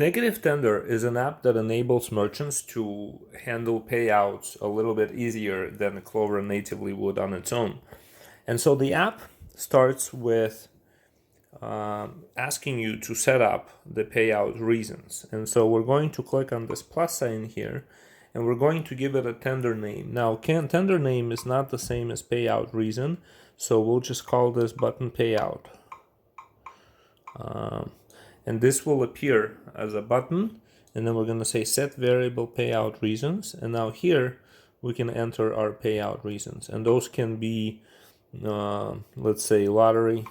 Negative Tender is an app that enables merchants to handle payouts a little bit easier than Clover natively would on its own. And so the app starts with asking you to set up the payout reasons. And so we're going to click on this plus sign here, and we're going to give it a tender name. Now, tender name is not the same as payout reason, so we'll just call this button payout. And this will appear as a button, and then we're going to say set variable payout reasons. And now here we can enter our payout reasons, and those can be, let's say, lottery,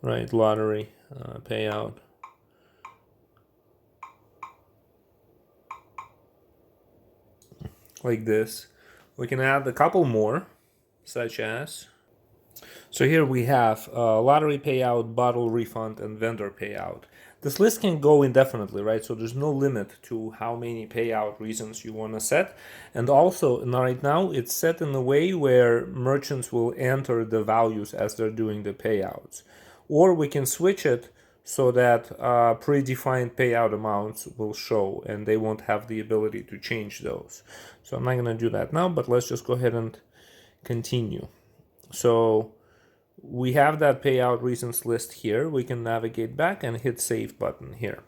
right? Lottery payout. Like this. We can add a couple more, such as, so here we have lottery payout, bottle refund, and vendor payout. This list can go indefinitely, right? So there's no limit to how many payout reasons you want to set. And also, right now, it's set in a way where merchants will enter the values as they're doing the payouts. Or we can switch it so that predefined payout amounts will show, and they won't have the ability to change those. So I'm not going to do that now, but let's just go ahead and continue. So we have that payout reasons list here. We can navigate back and hit save button here.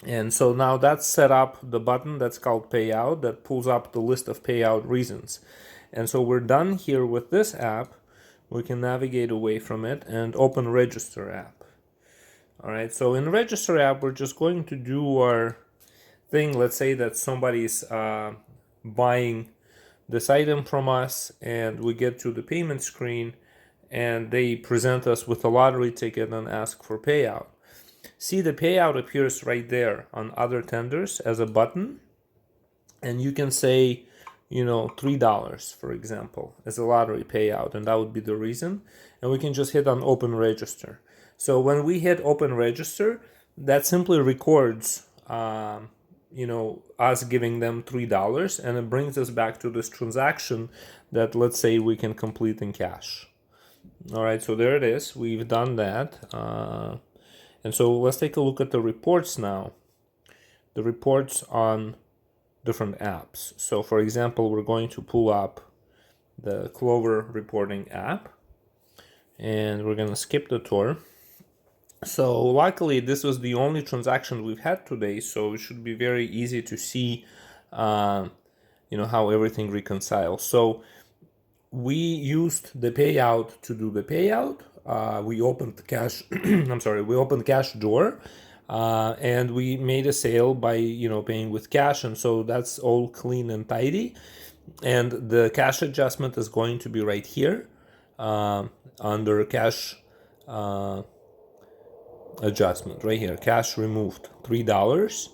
And so now that's set up the button that's called payout that pulls up the list of payout reasons. And so we're done here with this app. We can navigate away from it and open register app. All right, so in register app, we're just going to do our thing. Let's say that somebody's buying this item from us, and we get to the payment screen, and they present us with a lottery ticket and ask for payout. See, the payout appears right there on other tenders as a button, and you can say, $3, for example, as a lottery payout, and that would be the reason. And we can just hit on open register. So when we hit open register, that simply records, us giving them $3, and it brings us back to this transaction that, let's say, we can complete in cash. All right, so there it is. We've done that. And so let's take a look at the reports now. The reports on different apps. So for example, we're going to pull up the Clover reporting app, and we're going to skip the tour. So luckily, this was the only transaction we've had today, so it should be very easy to see, how everything reconciles. So we used the payout to do the payout. We opened the cash. We opened cash drawer, and we made a sale by paying with cash, and so that's all clean and tidy. And the cash adjustment is going to be right here under cash adjustment, right here. Cash removed $3,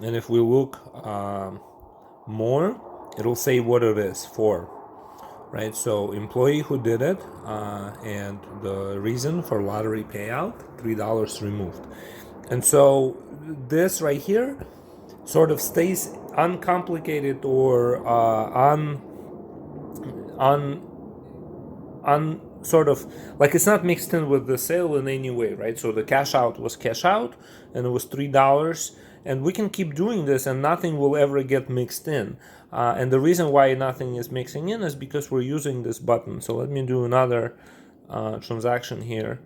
and if we look more, it'll say what it is for. Right, so employee who did it, and the reason for lottery payout, $3 removed. And so this right here sort of stays uncomplicated or sort of like it's not mixed in with the sale in any way, right? So the cash out was cash out, and it was $3. And we can keep doing this, and nothing will ever get mixed in. And the reason why nothing is mixing in is because we're using this button. So let me do another transaction here.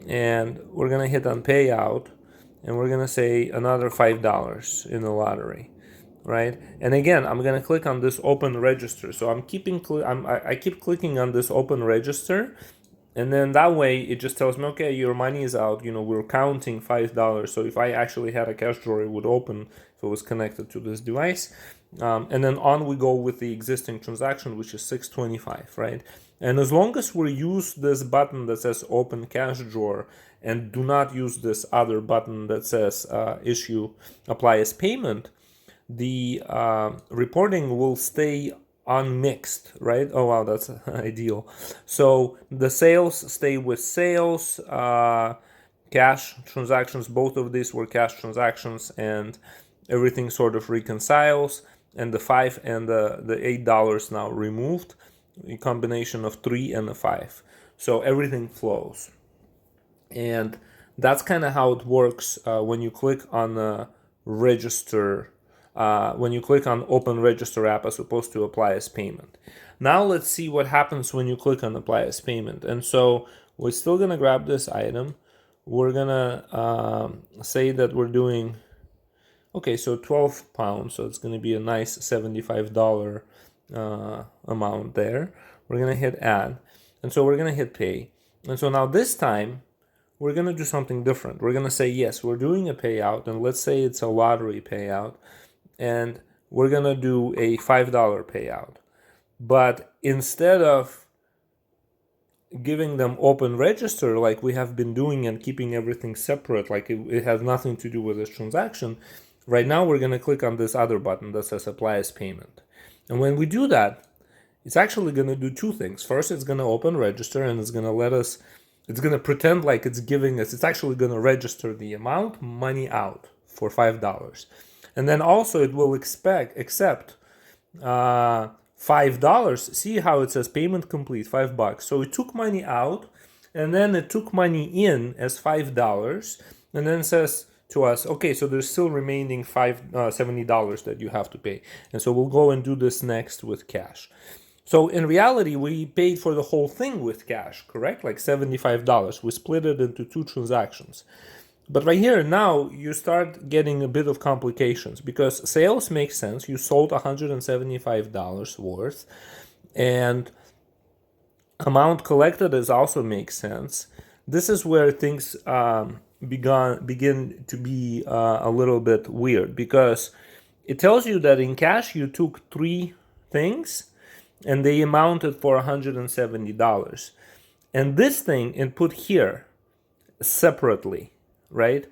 And we're going to hit on payout, and we're going to say another $5 in the lottery, right? And again, I'm going to click on this open register. So I keep clicking on this open register. And then that way, it just tells me, okay, your money is out. We're counting $5. So if I actually had a cash drawer, it would open if it was connected to this device. And then on we go with the existing transaction, which is $6.25, right? And as long as we use this button that says open cash drawer and do not use this other button that says apply as payment, the reporting will stay unmixed, right? Oh wow, that's ideal. So the sales stay with sales, cash transactions, both of these were cash transactions, and everything sort of reconciles, and the $5 and the $8 now removed, a combination of 3 and a 5. So everything flows. And That's kind of how it works when you click on register, when you click on open register app as opposed to apply as payment. Now let's see what happens when you click on apply as payment. And so we're still going to grab this item. We're going to say that we're doing, okay, so 12 pounds. So it's going to be a nice $75 amount there. We're going to hit add. And so we're going to hit pay. And so now this time, we're going to do something different. We're going to say, yes, we're doing a payout. And let's say it's a lottery payout. And we're going to do a $5 payout. But instead of giving them open register like we have been doing and keeping everything separate, like it has nothing to do with this transaction, right now we're going to click on this other button that says apply as payment. And when we do that, it's actually going to do two things. First, it's going to open register and it's going to let us, it's going to pretend like it's giving us, it's actually going to register the amount, money out for $5. And then also it will accept $5. See how it says payment complete, $5. So it took money out and then it took money in as $5 and then says to us, okay, so there's still remaining $70 that you have to pay. And so we'll go and do this next with cash. So in reality, we paid for the whole thing with cash, correct? Like $75. We split it into two transactions. But right here, now you start getting a bit of complications because sales make sense. You sold $175 worth and amount collected is also makes sense. This is where things begin to be a little bit weird because it tells you that in cash you took three things and they amounted for $170. And this thing input here separately, right?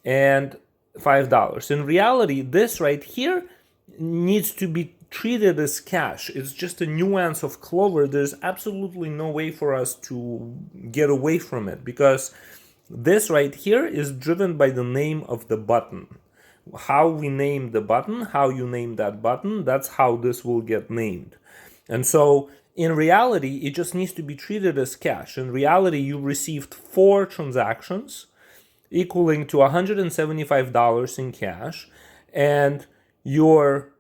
And $5. In reality, this right here needs to be treated as cash. It's just a nuance of Clover. There's absolutely no way for us to get away from it because this right here is driven by the name of the button. How we name the button, how you name that button, that's how this will get named. And so in reality, it just needs to be treated as cash. In reality, you received 4 transactions equaling to $175 in cash, and your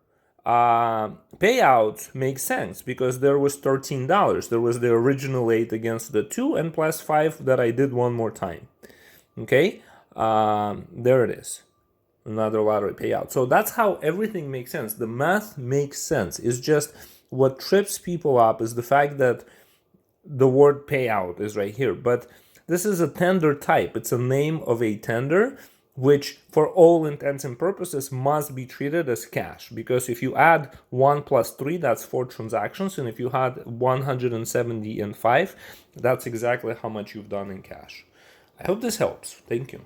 payouts make sense because there was $13. There was the original 8 against the 2 and plus 5 that I did one more time. Okay, there it is. Another lottery payout. So that's how everything makes sense. The math makes sense. It's just what trips people up is the fact that the word payout is right here. But this is a tender type. It's a name of a tender, which for all intents and purposes must be treated as cash. Because if you add 1 plus 3, that's 4 transactions. And if you had 170 and 5, that's exactly how much you've done in cash. I hope this helps. Thank you.